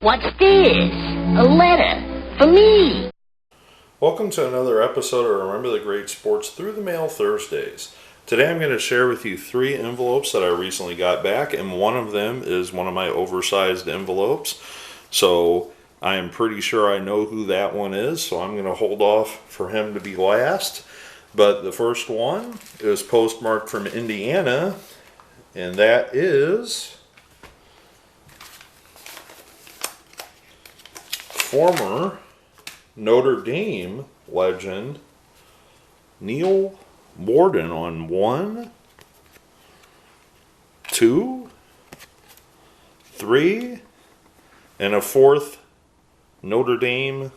What's this? A letter for me. Welcome to another episode of Remember the Great Sports Through the Mail Thursdays. Today I'm going to share with you 3 envelopes that I recently got back, and one of them is one of my oversized envelopes. So I am pretty sure I know who that one is, so I'm going to hold off for him to be last. But the first one is postmarked from Indiana, and that is former Notre Dame legend Neil Worden on 1, 2, 3, and a 4th Notre Dame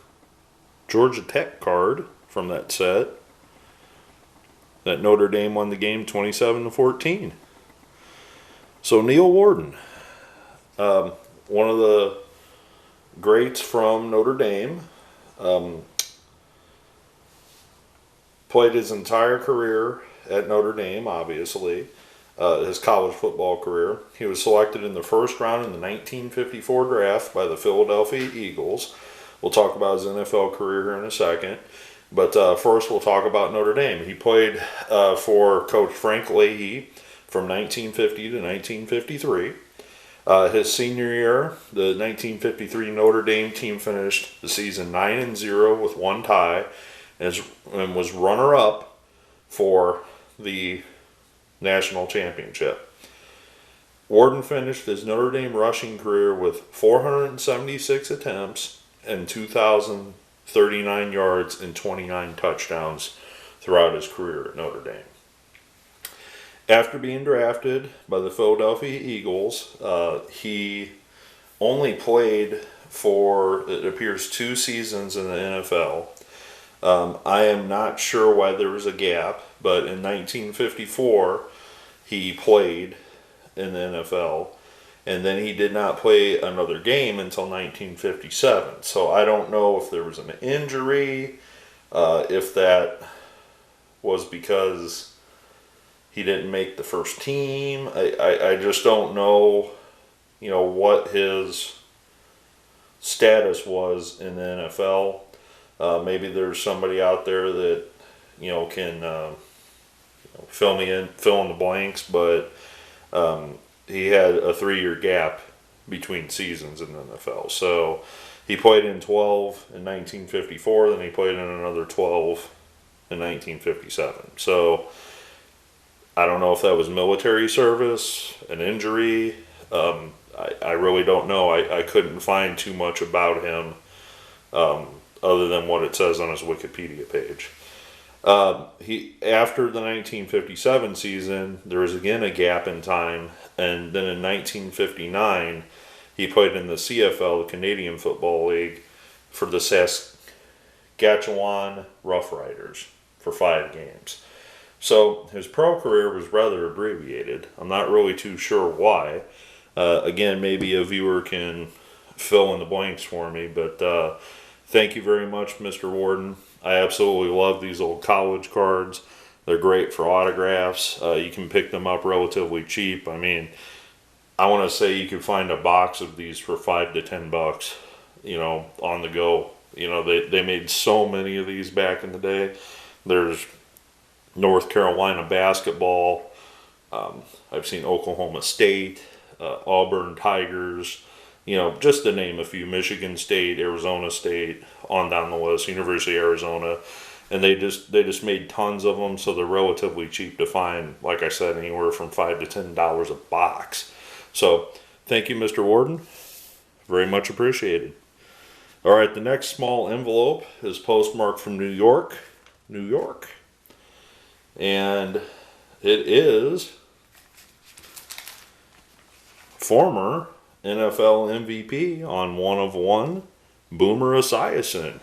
Georgia Tech card from that set. That Notre Dame won the game 27-14. So Neil Worden, one of the greats from Notre Dame, played his entire career at Notre Dame, obviously, his college football career. He was selected in the first round in the 1954 draft by the Philadelphia Eagles. We'll talk about his NFL career here in a second. But first we'll talk about Notre Dame. He played for Coach Frank Leahy from 1950 to 1953. His senior year, the 1953 Notre Dame team finished the season 9-0 with 1 tie and was runner-up for the national championship. Worden finished his Notre Dame rushing career with 476 attempts and 2,039 yards and 29 touchdowns throughout his career at Notre Dame. After being drafted by the Philadelphia Eagles, he only played for, it appears, 2 seasons in the NFL. I am not sure why there was a gap, but in 1954, he played in the NFL, and then he did not play another game until 1957. So I don't know if there was an injury, if that was because he didn't make the first team. I just don't know, what his status was in the NFL. Maybe there's somebody out there that, can fill in the blanks, but he had a 3-year gap between seasons in the NFL. So he played in 12 in 1954, then he played in another 12 in 1957. So I don't know if that was military service, an injury. I really don't know. I couldn't find too much about him other than what it says on his Wikipedia page. After the 1957 season, there was again a gap in time, and then in 1959, he played in the CFL, the Canadian Football League, for the Saskatchewan Roughriders for 5 games. So his pro career was rather abbreviated. I'm not really too sure why. Again, maybe a viewer can fill in the blanks for me, but thank you very much, Mr. Worden. I absolutely love these old college cards. They're great for autographs. You can pick them up relatively cheap. I mean, I want to say you could find a box of these for $5 to $10, on the go. They made so many of these back in the day. There's North Carolina basketball. I've seen Oklahoma State, Auburn Tigers, just to name a few. Michigan State, Arizona State, on down the list, University of Arizona. And they just made tons of them, so they're relatively cheap to find. Like I said, anywhere from $5 to $10 a box. So thank you, Mr. Worden. Very much appreciated. All right, the next small envelope is postmarked from New York, New York. And it is former NFL MVP on 1 of 1, Boomer Esiason.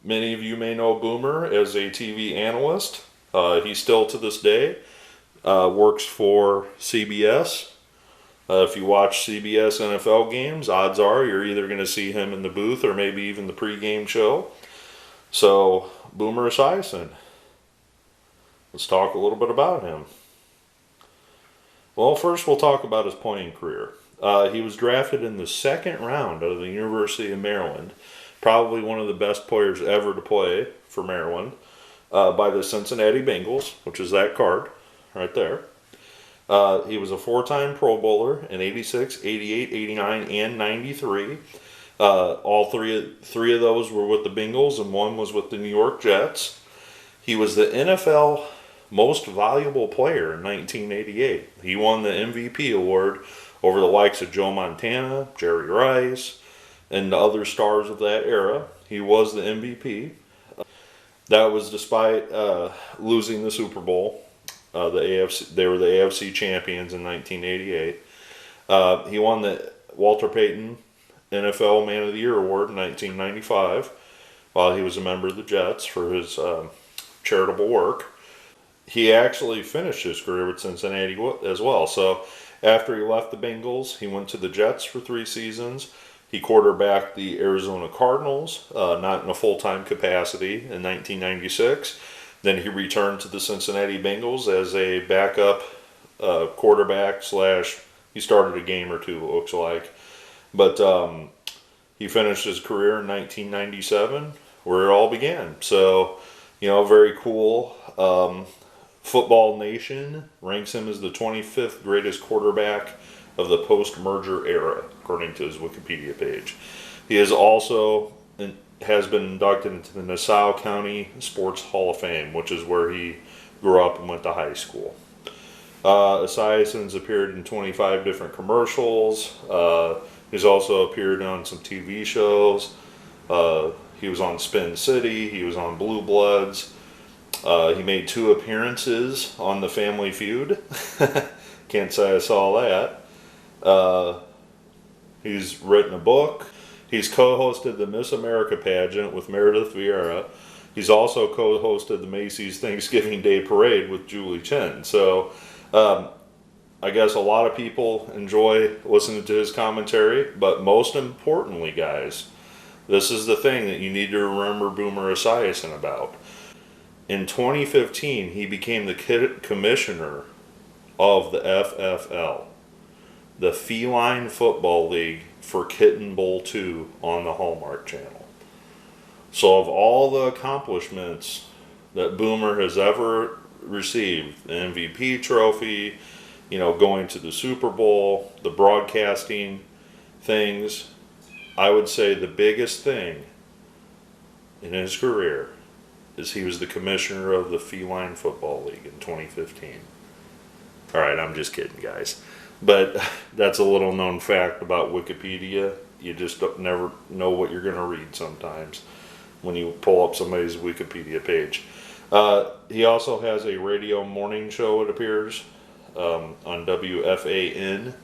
Many of you may know Boomer as a TV analyst. He still, to this day, works for CBS. If you watch CBS NFL games, odds are you're either going to see him in the booth or maybe even the pregame show. So, Boomer Esiason. Let's talk a little bit about him. Well, first we'll talk about his playing career. He was drafted in the second round out of the University of Maryland. Probably one of the best players ever to play for Maryland, by the Cincinnati Bengals, which is that card right there. He was a four-time Pro Bowler in 86, 88, 89, and 93. All three of those were with the Bengals, and one was with the New York Jets. He was the NFL Most Valuable Player in 1988. He won the MVP award over the likes of Joe Montana, Jerry Rice, and the other stars of that era. He was the MVP. That was despite losing the Super Bowl. They were the AFC champions in 1988. He won the Walter Payton NFL Man of the Year award in 1995 while he was a member of the Jets for his charitable work. He actually finished his career with Cincinnati as well. So after he left the Bengals, he went to the Jets for 3 seasons. He quarterbacked the Arizona Cardinals, not in a full-time capacity, in 1996. Then he returned to the Cincinnati Bengals as a backup quarterback / he started a game or two, it looks like. But he finished his career in 1997, where it all began. So, very cool. Football Nation ranks him as the 25th greatest quarterback of the post-merger era, according to his Wikipedia page. He is also has been inducted into the Nassau County Sports Hall of Fame, which is where he grew up and went to high school. Esiason's appeared in 25 different commercials. He's also appeared on some TV shows. He was on Spin City. He was on Blue Bloods. He made 2 appearances on The Family Feud. Can't say I saw that. He's written a book. He's co-hosted the Miss America pageant with Meredith Vieira. He's also co-hosted the Macy's Thanksgiving Day Parade with Julie Chen. So I guess a lot of people enjoy listening to his commentary, but most importantly, guys, this is the thing that you need to remember Boomer Esiason about. In 2015, he became the commissioner of the FFL, the Feline Football League, for Kitten Bowl 2 on the Hallmark Channel. So of all the accomplishments that Boomer has ever received, the MVP trophy, going to the Super Bowl, the broadcasting things, I would say the biggest thing in his career is he was the commissioner of the Feline Football League in 2015. All right, I'm just kidding, guys. But that's a little known fact about Wikipedia. You just never know what you're going to read sometimes when you pull up somebody's Wikipedia page. He also has a radio morning show, it appears, on WFAN,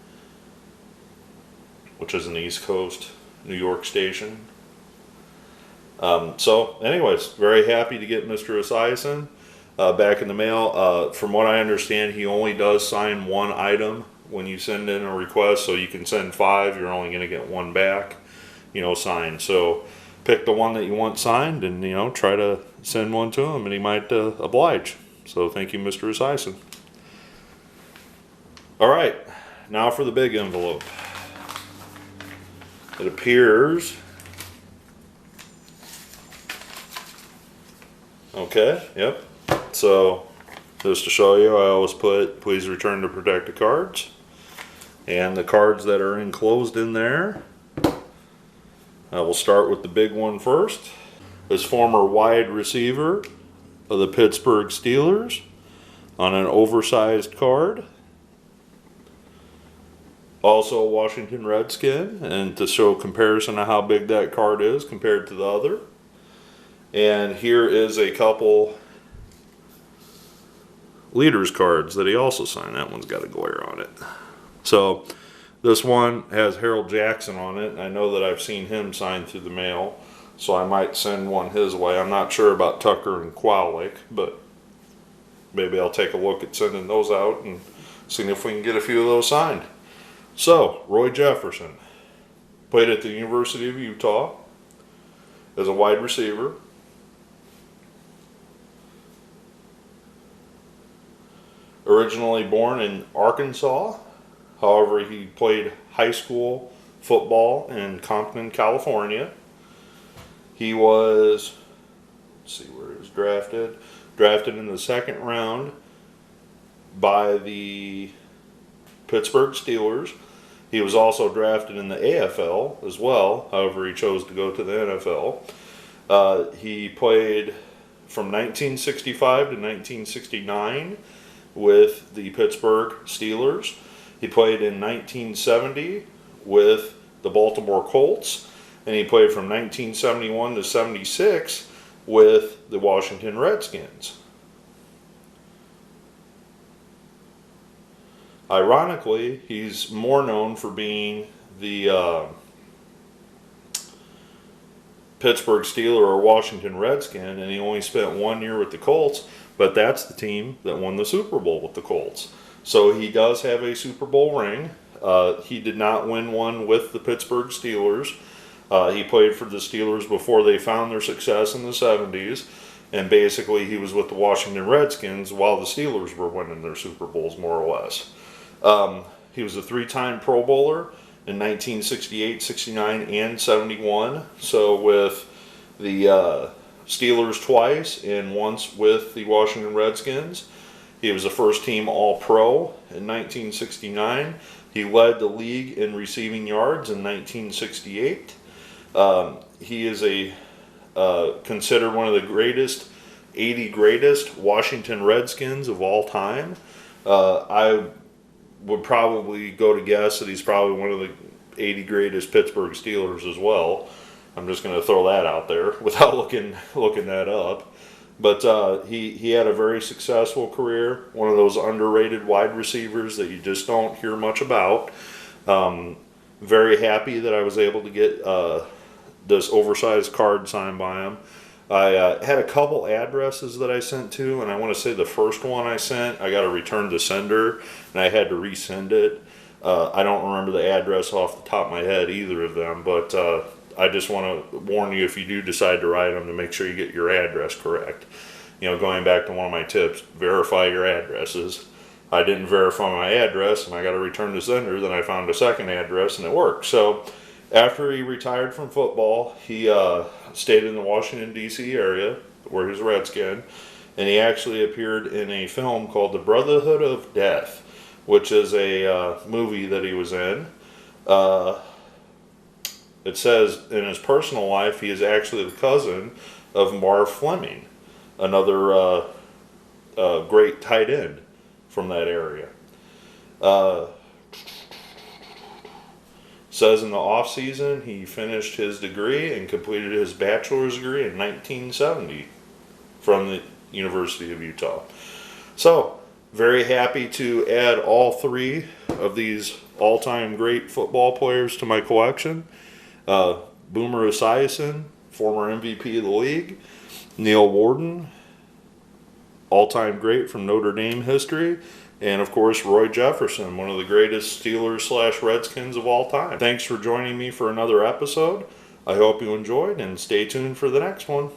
which is an East Coast New York station. So anyways, very happy to get Mr. Esiason back in the mail. From what I understand, he only does sign 1 item when you send in a request, so you can send 5, you're only going to get 1 back, signed. So pick the one that you want signed and, try to send one to him, and he might oblige. So thank you, Mr. Esiason. All right, now for the big envelope. It appears... Okay, yep. So, just to show you, I always put please return to protected cards. And the cards that are enclosed in there, I will start with the big one first. This former wide receiver of the Pittsburgh Steelers on an oversized card. Also a Washington Redskin, and to show comparison of how big that card is compared to the other. And here is a couple leaders cards that he also signed. That one's got a glare on it. So this one has Harold Jackson on it. I know that I've seen him sign through the mail, so I might send one his way. I'm not sure about Tucker and Qualick, but maybe I'll take a look at sending those out and seeing if we can get a few of those signed. So, Roy Jefferson played at the University of Utah as a wide receiver. Originally born in Arkansas, However, he played high school football in Compton, California. He was, let's see where he was drafted. Drafted in the second round by the Pittsburgh Steelers. He was also drafted in the AFL as well. However, he chose to go to the NFL. He played from 1965 to 1969 with the Pittsburgh Steelers. He played in 1970 with the Baltimore Colts, and he played from 1971 to 76 with the Washington Redskins. Ironically, he's more known for being the Pittsburgh Steeler or Washington Redskin, and he only spent 1 year with the Colts, but that's the team that won the Super Bowl with the Colts. So he does have a Super Bowl ring. He did not win one with the Pittsburgh Steelers. He played for the Steelers before they found their success in the 70s, and basically he was with the Washington Redskins while the Steelers were winning their Super Bowls, more or less. He was a 3-time Pro Bowler in 1968, 69, and 71. So with the Steelers twice and once with the Washington Redskins. He was a first-team All-Pro in 1969. He led the league in receiving yards in 1968. He is considered one of the 80 greatest Washington Redskins of all time. I would probably go to guess that he's probably one of the 80 greatest Pittsburgh Steelers as well. I'm just going to throw that out there without looking that up. But he had a very successful career, one of those underrated wide receivers that you just don't hear much about. Very happy that I was able to get this oversized card signed by him. I had a couple addresses that I sent to, and I want to say the first one I sent, I got a return to sender, and I had to resend it. I don't remember the address off the top of my head, either of them, but I just want to warn you, if you do decide to write them, to make sure you get your address correct. You know, going back to one of my tips, verify your addresses. I didn't verify my address, and I got a return to sender, then I found a second address, and it worked. So after he retired from football, he stayed in the Washington, D.C. area, where he was a Redskin, and he actually appeared in a film called The Brotherhood of Death, which is a movie that he was in. It says in his personal life he is actually the cousin of Marv Fleming, another great tight end from that area. Says in the off season he finished his degree and completed his bachelor's degree in 1970 from the University of Utah. So, very happy to add all three of these all-time great football players to my collection. Boomer Esiason, former MVP of the league. Neil Worden, all-time great from Notre Dame history. And, of course, Roy Jefferson, one of the greatest Steelers/Redskins of all time. Thanks for joining me for another episode. I hope you enjoyed, and stay tuned for the next one.